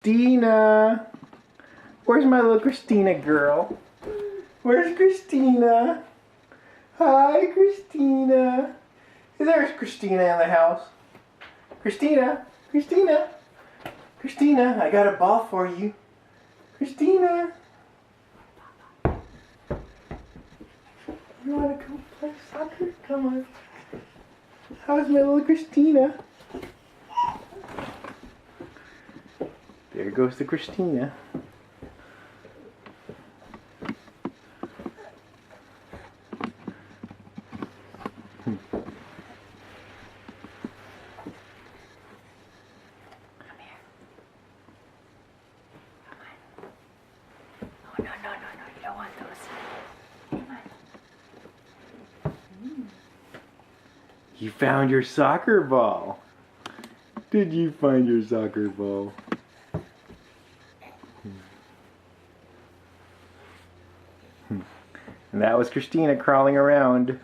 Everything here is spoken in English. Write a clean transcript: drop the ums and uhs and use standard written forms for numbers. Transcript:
Christina! Where's my little Christina girl? Where's Christina? Hi, Christina. There's Christina in the house. Christina! Christina! Christina, I got a ball for you. Christina! You want to come play soccer? Come on. How's my little Christina? There goes the Christina. No, you don't want those. Come on. You found your soccer ball. Did you find your soccer ball? And that was Christina crawling around.